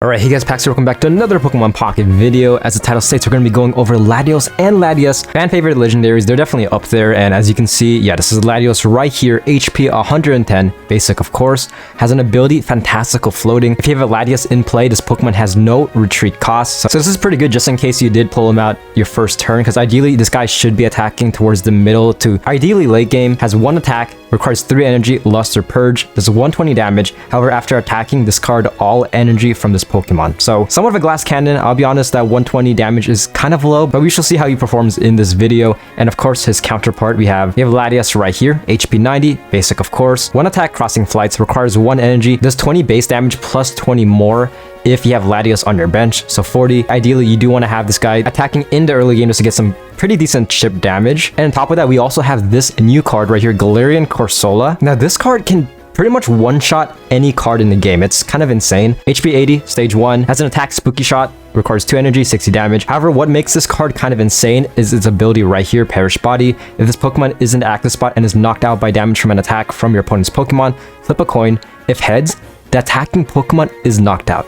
Alright, hey guys, Pax here, welcome back to another Pokemon Pocket video. As the title states, we're going to be going over Latios and Latias. Fan favorite legendaries, they're definitely up there, and as you can see, yeah, this is Latios right here, HP 110, basic of course, has an ability, Fantastical Floating. If you have a Latias in play, this Pokemon has no retreat cost, so this is pretty good just in case you did pull him out your first turn, because ideally this guy should be attacking towards the middle to ideally late game, has one attack, requires 3 energy, Luster Purge, does 120 damage. However, after attacking, discard all energy from this Pokemon. So, somewhat of a glass cannon. I'll be honest, that 120 damage is kind of low, but we shall see how he performs in this video. And of course, his counterpart, we have Latias right here, HP 90, basic of course. 1 attack, Crossing Flights, requires 1 energy, does 20 base damage plus 20 more if you have Latios on your bench, so 40. Ideally, you do want to have this guy attacking in the early game just to get some pretty decent chip damage. And on top of that, we also have this new card right here, Galarian Cursola. Now, this card can pretty much one-shot any card in the game. It's kind of insane. HP 80, stage 1, has an attack, Spooky Shot, requires 2 energy, 60 damage. However, what makes this card kind of insane is its ability right here, Perish Body. If this Pokemon is in the active spot and is knocked out by damage from an attack from your opponent's Pokemon, flip a coin. If heads, the attacking Pokemon is knocked out.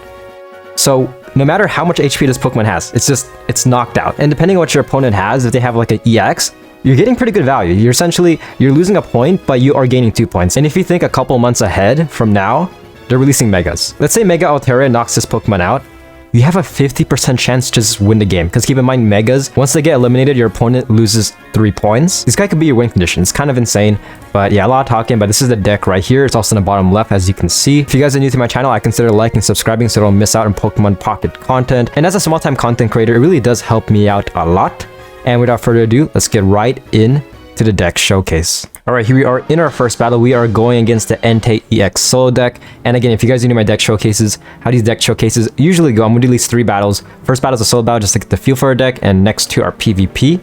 So no matter how much HP this Pokemon has, it's knocked out. And depending on what your opponent has, if they have like an EX, you're getting pretty good value. You're losing a point, but you are gaining 2 points. And if you think a couple months ahead from now, they're releasing Megas. Let's say Mega Altaria knocks this Pokemon out, you have a 50% chance to just win the game. Because keep in mind, Megas, once they get eliminated, your opponent loses 3 points. This guy could be your win condition. It's kind of insane. But yeah, a lot of talking, but this is the deck right here. It's also in the bottom left, as you can see. If you guys are new to my channel, I consider liking and subscribing so you don't miss out on Pokemon Pocket content. And as a small-time content creator, it really does help me out a lot. And without further ado, let's get right in to the deck showcase. Alright, here we are in our first battle. We are going against the Entei EX solo deck. And again, if you guys are new to my deck showcases, how these deck showcases usually go, I'm going to do at least 3 battles. First battle is a solo battle just to get the feel for a deck, and next 2 are PvP.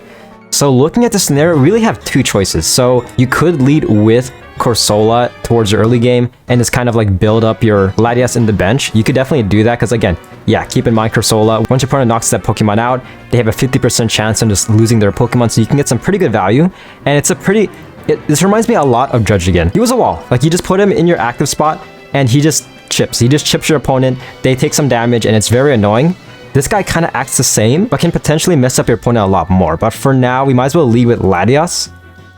So looking at the scenario, we really have 2 choices. So you could lead with Cursola towards your early game and just kind of like build up your Latias in the bench. You could definitely do that because again, yeah, keep in mind Cursola, once your opponent knocks that Pokemon out, they have a 50% chance of just losing their Pokemon, so you can get some pretty good value. And it's a pretty... this reminds me a lot of Judge again. He was a wall. Like, you just put him in your active spot and he just chips. He just chips your opponent, they take some damage, and it's very annoying. This guy kind of acts the same, but can potentially mess up your opponent a lot more. But for now, we might as well lead with Latias.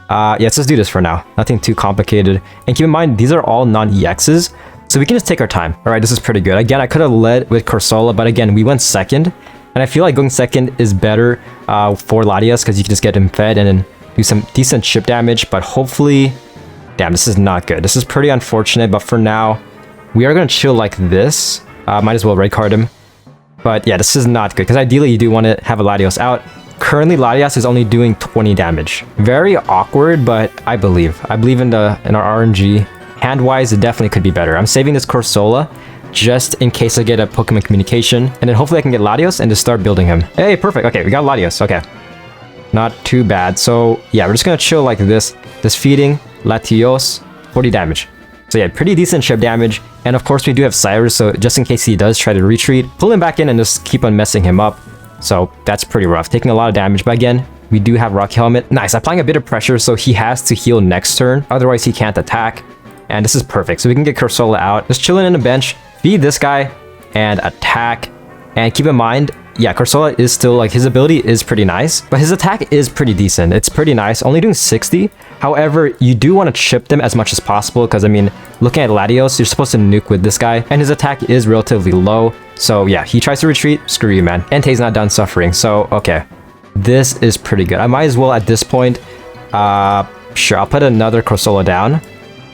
Yeah, let's just do this for now. Nothing too complicated. And keep in mind, these are all non-EXs, so we can just take our time. All right, this is pretty good. Again, I could have led with Cursola, but again, we went second. And I feel like going second is better for Latias because you can just get him fed and then do some decent chip damage. But hopefully... Damn, this is not good. This is pretty unfortunate, but for now, we are going to chill like this. Might as well red card him. But yeah, this is not good because ideally you do want to have a Latios out. Currently, Latias is only doing 20 damage. Very awkward, but I believe in our RNG. Hand-wise, it definitely could be better. I'm saving this Cursola just in case I get a Pokemon communication, and then hopefully I can get Latios and just start building him. Hey, perfect. Okay, we got Latios. Okay, not too bad. So yeah, we're just gonna chill like this. This feeding Latios, 40 damage. So yeah, pretty decent chip damage. And of course, we do have Cyrus, so just in case he does try to retreat, pull him back in and just keep on messing him up. So that's pretty rough, taking a lot of damage. But again, we do have Rock Helmet. Nice, applying a bit of pressure, so he has to heal next turn. Otherwise, he can't attack. And this is perfect. So we can get Cursola out. Just chilling in the bench, feed this guy, and attack. And keep in mind, yeah, Cursola is still, like, his ability is pretty nice, but his attack is pretty decent. It's pretty nice, only doing 60. However, you do want to chip them as much as possible because, I mean, looking at Latios, you're supposed to nuke with this guy, and his attack is relatively low. So yeah, he tries to retreat, screw you, man. Entei's not done suffering, so okay. This is pretty good. I might as well, at this point, sure, I'll put another Cursola down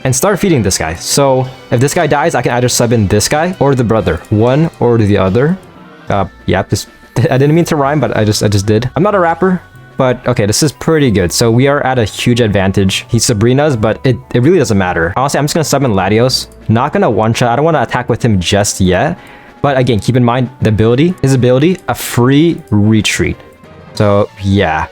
and start feeding this guy. So if this guy dies, I can either sub in this guy or the brother. One or the other. Yeah, I didn't mean to rhyme, but I just did. I'm not a rapper, but okay, this is pretty good. So we are at a huge advantage. He's Sabrina's, but it really doesn't matter. Honestly, I'm just gonna summon Latios. Not gonna one-shot. I don't want to attack with him just yet. But again, keep in mind, his ability, a free retreat. So yeah.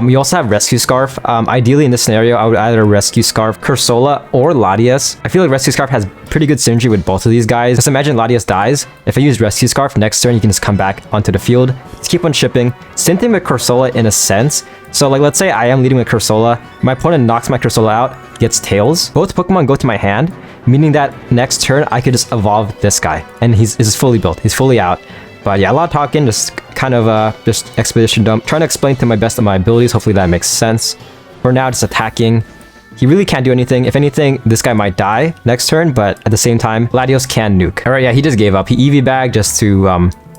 We also have Rescue Scarf. Ideally in this scenario, I would either Rescue Scarf Cursola or Latias. I feel like Rescue Scarf has pretty good synergy with both of these guys. Just imagine Latias dies. If I use Rescue Scarf, next turn you can just come back onto the field. Just keep on shipping. Same thing with Cursola in a sense. So like, let's say I am leading with Cursola. My opponent knocks my Cursola out, gets Tails. Both Pokemon go to my hand. meaning that next turn I could just evolve this guy, and he's fully built. He's fully out. But yeah, a lot of talking, just kind of just expedition dump, trying to explain to my best of my abilities. Hopefully that makes sense. For now, just attacking. He really can't do anything. If anything, this guy might die next turn, but at the same time, Latios can nuke. All right, yeah, he just gave up. He EV bagged just to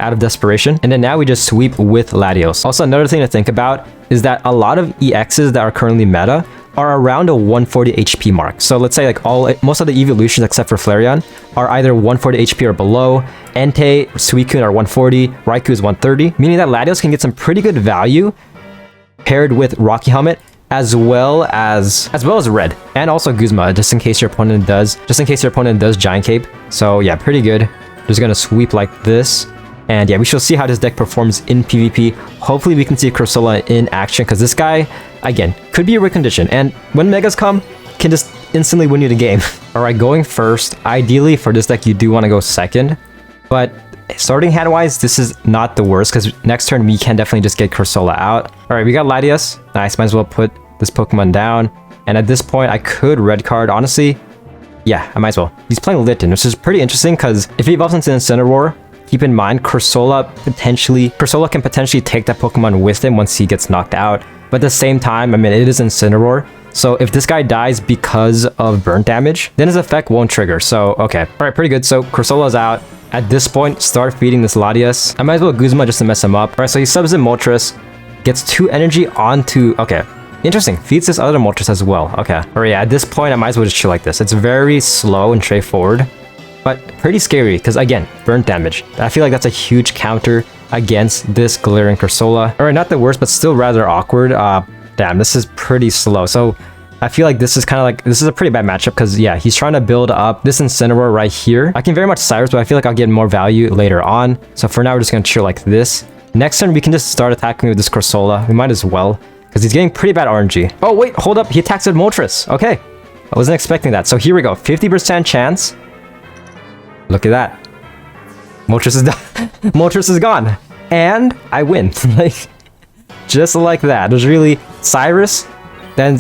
out of desperation, and then now we just sweep with Latios. Also, another thing to think about is that a lot of EXs that are currently meta are around a 140 HP mark. So let's say like most of the evolutions except for Flareon are either 140 HP or below. Entei, Suicune are 140, Raikou is 130, meaning that Latios can get some pretty good value paired with Rocky Helmet as well as Red, and also Guzma, just in case your opponent does Giant Cape. So yeah, pretty good. Just gonna sweep like this. And yeah, we shall see how this deck performs in PvP. Hopefully we can see Cursola in action, because this guy, again, could be a win condition. And when Megas come, can just instantly win you the game. Alright, going first. Ideally, for this deck, you do want to go second. But starting hand-wise, this is not the worst, because next turn we can definitely just get Cursola out. Alright, we got Latias. Nice, might as well put this Pokemon down. And at this point, I could red card. Honestly, yeah, I might as well. He's playing Litten, which is pretty interesting, because if he evolves into Incineroar, keep in mind, Cursola can potentially take that Pokemon with him once he gets knocked out. But at the same time, I mean, it is Incineroar. So if this guy dies because of burn damage, then his effect won't trigger. So, okay. Alright, pretty good. So Cursola's out. At this point, start feeding this Latias. I might as well Guzma just to mess him up. Alright, so he subs in Moltres, gets 2 energy onto... Okay. Interesting. Feeds this other Moltres as well. Okay. Alright, yeah, at this point, I might as well just chill like this. It's very slow and straightforward, but pretty scary because, again, burn damage. I feel like that's a huge counter against this Galarian Cursola. Alright, not the worst, but still rather awkward. Damn, this is pretty slow. So I feel like this is kind of like, this is a pretty bad matchup because, yeah, he's trying to build up this Incineroar right here. I can very much Cyrus, but I feel like I'll get more value later on. So for now, we're just going to chill like this. Next turn, we can just start attacking with this Cursola. We might as well, because he's getting pretty bad RNG. Oh, wait, hold up. He attacks with Moltres. Okay. I wasn't expecting that. So here we go. 50% chance. Look at that. Moltres is done. Moltres is gone. And I win. Like, just like that. There's really Cyrus. Then,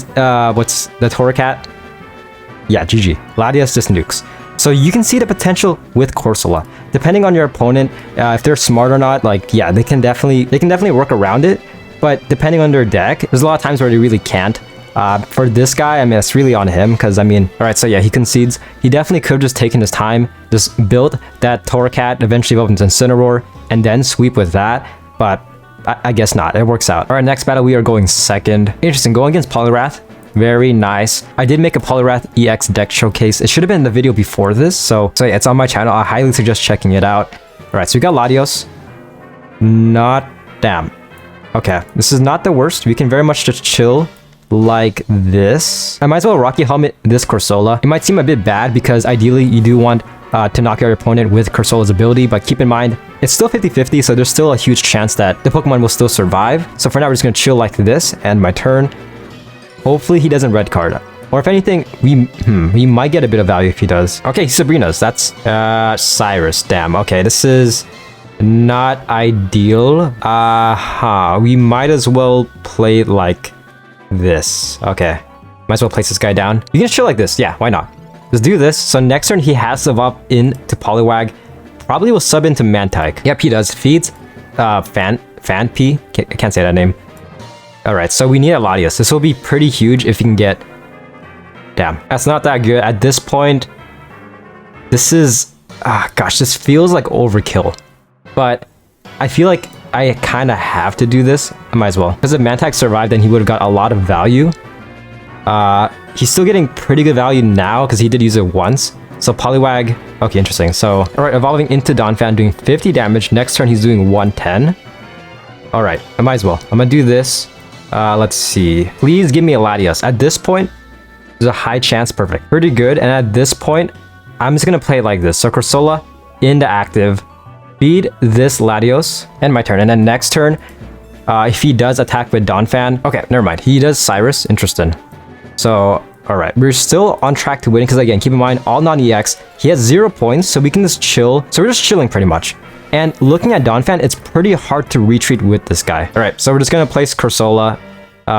what's the Torracat? Yeah, GG. Latias just nukes. So you can see the potential with Cursola. Depending on your opponent, if they're smart or not, like, yeah, they can definitely work around it. But depending on their deck, there's a lot of times where they really can't. For this guy, I mean, it's really on him, because, I mean, alright, so yeah, he concedes. He definitely could have just taken his time, just built that Torracat, eventually evolved into Incineroar, and then sweep with that, but I guess not. It works out. Alright, next battle, we are going second. Interesting, going against Poliwrath. Very nice. I did make a Poliwrath EX deck showcase. It should have been in the video before this, so yeah, it's on my channel. I highly suggest checking it out. Alright, so we got Latios. Damn. Okay, this is not the worst. We can very much just chill like this. I might as well Rocky Helmet this Cursola. It might seem a bit bad because ideally you do want to knock out your opponent with Cursola's ability, but keep in mind, it's still 50-50, so there's still a huge chance that the Pokemon will still survive. So for now, we're just going to chill like this, and my turn. Hopefully he doesn't red card. Or if anything, we might get a bit of value if he does. Okay, Sabrina's. That's Cyrus. Damn. Okay, this is not ideal. We might as well play like this. Okay. Might as well place this guy down. You can chill like this. Yeah, why not? Let's do this. So next turn, he has to evolve into Poliwag. Probably will sub into Mantike. Yep, he does. Feeds Fanpy. I can't say that name. Alright, so we need a Latias. This will be pretty huge if you can get... Damn, that's not that good. At this point, this is... gosh, this feels like overkill. But I feel like I kind of have to do this. I might as well. Because if Mantike survived, then he would have got a lot of value. He's still getting pretty good value now because he did use it once. So Poliwag... Okay, interesting. So, alright, evolving into Donphan, doing 50 damage. Next turn, he's doing 110. Alright, I might as well. I'm gonna do this. Let's see. Please give me a Latias. At this point, there's a high chance. Perfect. Pretty good. And at this point, I'm just gonna play like this. So Cursola into active. Feed this Latios. And my turn. And then next turn, if he does attack with Donphan... Okay, never mind. He does Cyrus. Interesting. So... Alright, we're still on track to winning because, again, keep in mind, all non-EX, he has 0 points, so we can just chill. So we're just chilling pretty much. And looking at Donphan, it's pretty hard to retreat with this guy. Alright, so we're just going to place Cursola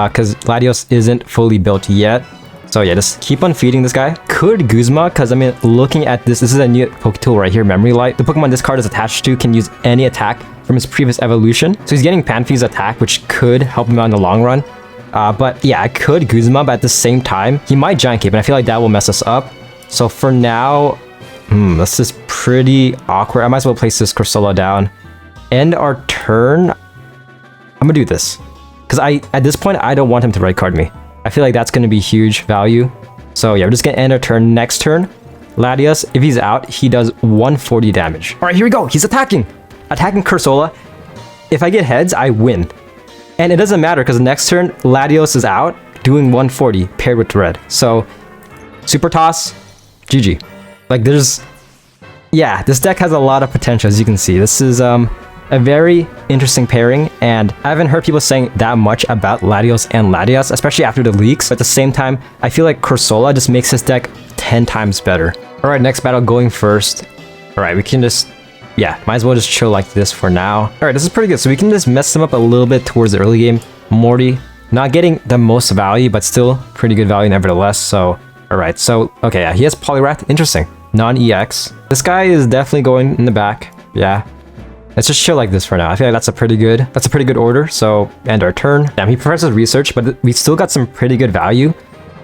because Latios isn't fully built yet. So yeah, just keep on feeding this guy. Could Guzma, because I mean, looking at this is a new Poketool right here, Memory Light. The Pokemon this card is attached to can use any attack from his previous evolution. So he's getting Panphy's attack, which could help him out in the long run. But yeah, I could Guzma, but at the same time, he might Giant Cape, and I feel like that will mess us up. So for now, this is pretty awkward. I might as well place this Cursola down. End our turn. I'm gonna do this. Because at this point, I don't want him to red card me. I feel like that's going to be huge value. So yeah, we're just going to end our turn. Next turn, Latias, if he's out, he does 140 damage. All right, here we go. He's attacking. Attacking Cursola. If I get heads, I win. And it doesn't matter because next turn, Latios is out, doing 140 paired with red. So Super Toss, GG. Like there's... Yeah, this deck has a lot of potential, as you can see. This is a very interesting pairing, and I haven't heard people saying that much about Latios and Latias, especially after the leaks. But at the same time, I feel like Cursola just makes this deck 10 times better. All right, next battle going first. All right, we can just, yeah, might as well just chill like this for now. All right, this is pretty good. So we can just mess them up a little bit towards the early game. Morty, not getting the most value, but still pretty good value nevertheless. So, all right, so, okay, yeah, he has Poliwrath. Interesting. Non-EX. This guy is definitely going in the back. Yeah. Let's just chill like this for now. I feel like that's a pretty good order. So end our turn. Damn, he prefers his research, but we still got some pretty good value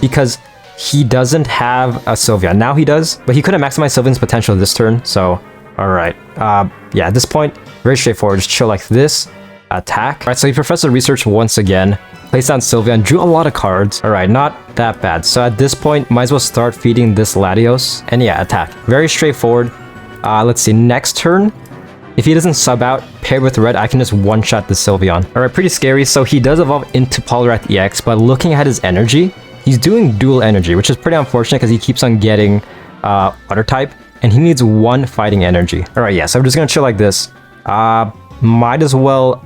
because he doesn't have a Sylveon. Now he does, but he couldn't maximize Sylveon's potential this turn. So, all right. Yeah, at this point, very straightforward. Just chill like this. Attack. All right, so he prefers the research once again. Placed down Sylveon, drew a lot of cards. All right, not that bad. So at this point, might as well start feeding this Latios. And yeah, attack. Very straightforward. Let's see, next turn. If he doesn't sub out, paired with red, I can just one-shot the Sylveon. Alright, pretty scary. So he does evolve into Poliwrath EX, but looking at his energy, he's doing dual energy, which is pretty unfortunate because he keeps on getting Water type, and he needs one fighting energy. Alright, yeah, so I'm just gonna chill like this. Might as well...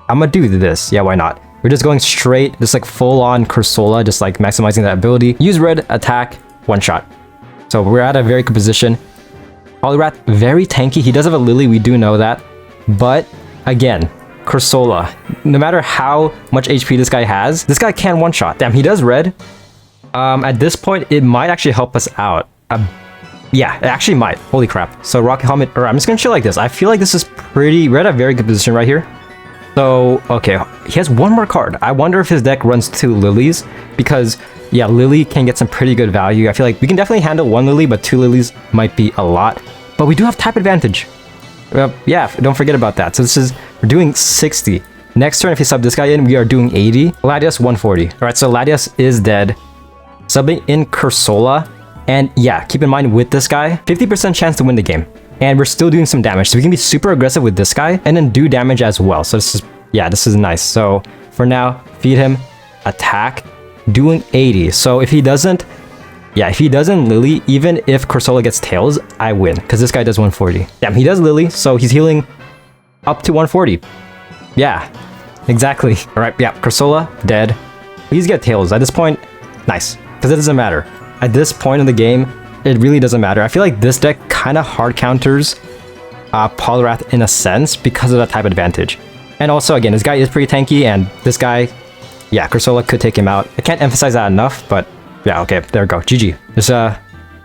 I'm gonna do this. Yeah, why not? We're just going straight, just like full-on Cursola, just like maximizing that ability. Use red, attack, one-shot. So we're at a very good position. Poliwrath, very tanky. He does have a Lily, we do know that. But, again, Cursola. No matter how much HP this guy has, this guy can one-shot. Damn, he does red. At this point, it might actually help us out. Yeah, it actually might. Holy crap. So, Rocket Helmet. Alright, I'm just gonna chill like this. I feel like this is pretty... We're at a very good position right here. So, okay. He has one more card. I wonder if his deck runs 2 Lilies. Because... yeah, Lily can get some pretty good value. I feel like we can definitely handle 1 Lily, but 2 Lilies might be a lot. But we do have type advantage. Yeah, don't forget about that. So this is, we're doing 60. Next turn, if you sub this guy in, we are doing 80. Latias, 140. All right, so Latias is dead. Subbing in Cursola. And yeah, keep in mind with this guy, 50% chance to win the game. And we're still doing some damage. So we can be super aggressive with this guy and then do damage as well. So this is, yeah, this is nice. So for now, feed him, attack. Doing 80. So if he doesn't, yeah, if he doesn't Lily, even if Cursola gets Tails, I win because this guy does 140. Damn, he does Lily, so he's healing up to 140. Yeah, exactly. All right, yeah, Cursola dead. Please get Tails at this point. Nice, because it doesn't matter. At this point in the game, it really doesn't matter. I feel like this deck kind of hard counters Poliwrath in a sense because of that type advantage. And also, again, this guy is pretty tanky, and this guy, yeah, Cursola could take him out. I can't emphasize that enough, but yeah, okay, there we go. GG. There's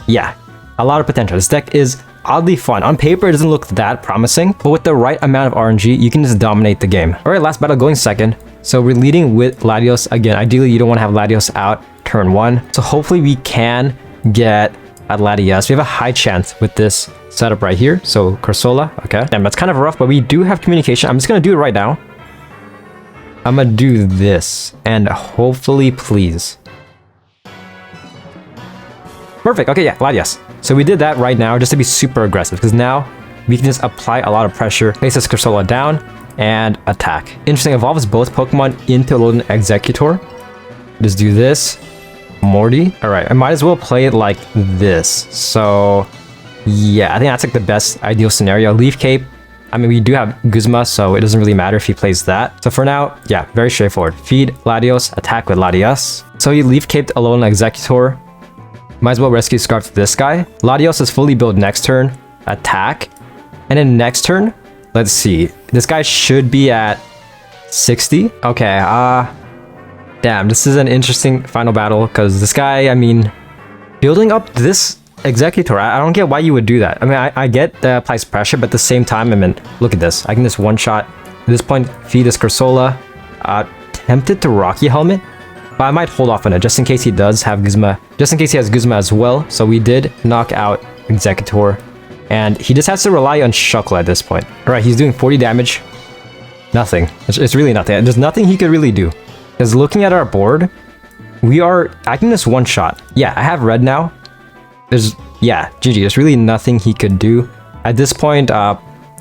yeah, a lot of potential. This deck is oddly fun. On paper, it doesn't look that promising, but with the right amount of RNG, you can just dominate the game. All right, last battle going second. So we're leading with Latios. Again, ideally, you don't want to have Latios out turn 1. So hopefully we can get at Latias. We have a high chance with this setup right here. So Cursola, okay. Damn, that's kind of rough, but we do have communication. I'm just going to do it right now. I'm gonna do this, and hopefully, please. Perfect, okay, yeah, Latias. So we did that right now just to be super aggressive, because now we can just apply a lot of pressure, place this Cursola down, and attack. Interesting, evolves both Pokemon into Loading Executor. Just do this. Morty. Alright, I might as well play it like this. So, yeah, I think that's like the best ideal scenario. Leaf Cape. I mean, we do have Guzma, so it doesn't really matter if he plays that. So for now, yeah, very straightforward. Feed Latios, attack with Latias. So he Leaf Caped alone Executor. Might as well rescue Scarf this guy. Latios is fully built next turn. Attack. And then next turn, let's see. This guy should be at 60. Okay, Damn, this is an interesting final battle because this guy, I mean, building up this Executor, I don't get why you would do that. I mean, I get that applies pressure, but at the same time, I mean, look at this. I can just one-shot. At this point, feed this Cursola. Tempted to Rocky Helmet, but I might hold off on it just in case he does have Guzma. Just in case he has Guzma as well. So we did knock out Executor, and he just has to rely on Shuckle at this point. All right, he's doing 40 damage. Nothing. It's really nothing. There's nothing he could really do. Because looking at our board, I can just one-shot. Yeah, I have red now. Yeah, GG. There's really nothing he could do. At this point,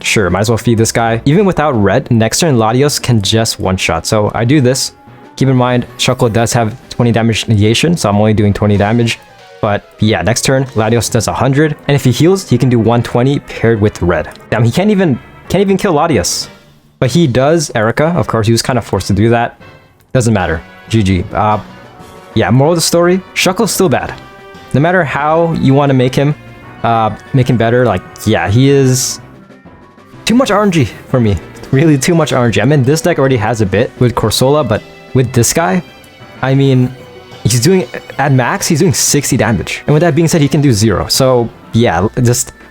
sure, might as well feed this guy. Even without red, next turn Latios can just one-shot. So I do this. Keep in mind, Shuckle does have 20 damage negation, so I'm only doing 20 damage. But yeah, next turn, Latios does 100. And if he heals, he can do 120 paired with red. Damn, he can't even kill Latios. But he does Erica. Of course, he was kind of forced to do that. Doesn't matter. GG. Yeah, moral of the story, Shuckle's still bad. No matter how you want to make him better, like, yeah, he is too much RNG for me. Really too much RNG. I mean, this deck already has a bit with Cursola, but with this guy, I mean, he's doing, at max, he's doing 60 damage. And with that being said, he can do 0. So, yeah,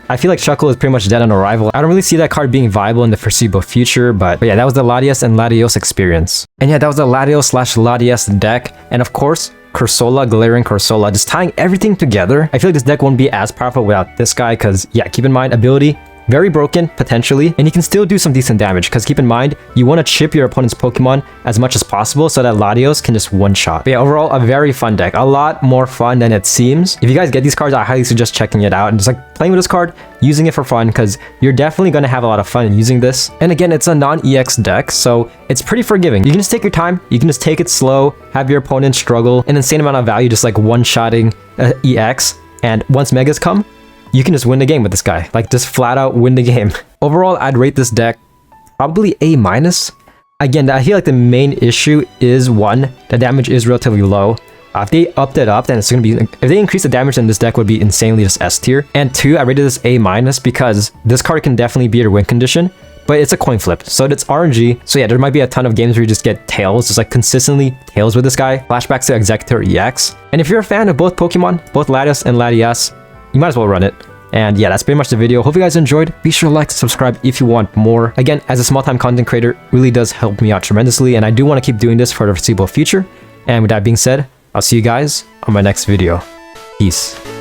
I feel like Shuckle is pretty much dead on arrival. I don't really see that card being viable in the foreseeable future, but yeah, that was the Latias and Latios experience. And yeah, that was the Latios/Latias deck. And of course, Cursola, Galarian Cursola, just tying everything together. I feel like this deck won't be as powerful without this guy, because yeah, keep in mind, ability, very broken, potentially, and you can still do some decent damage, because keep in mind, you want to chip your opponent's Pokemon as much as possible so that Latios can just one-shot. But yeah, overall, a very fun deck. A lot more fun than it seems. If you guys get these cards, I highly suggest checking it out and just like playing with this card, using it for fun, because you're definitely going to have a lot of fun using this. And again, it's a non-EX deck, so it's pretty forgiving. You can just take your time, you can just take it slow, have your opponent struggle, an insane amount of value just like one-shotting EX, and once Megas come, you can just win the game with this guy. Like, just flat out win the game. Overall, I'd rate this deck probably A-. Again, I feel like the main issue is, one, the damage is relatively low. If they upped it up, then it's going to be... If they increase the damage, then this deck would be insanely just S tier. And 2, I rated this A- because this card can definitely beat your win condition, but it's a coin flip, so it's RNG. So yeah, there might be a ton of games where you just get tails, just like consistently tails with this guy. Flashbacks to Executor EX. And if you're a fan of both Pokemon, both Latios and Latias, you might as well run it. And yeah, that's pretty much the video. Hope you guys enjoyed. Be sure to like, subscribe if you want more. Again, as a small-time content creator, really does help me out tremendously, and I do want to keep doing this for the foreseeable future. And with that being said, I'll see you guys on my next video. Peace.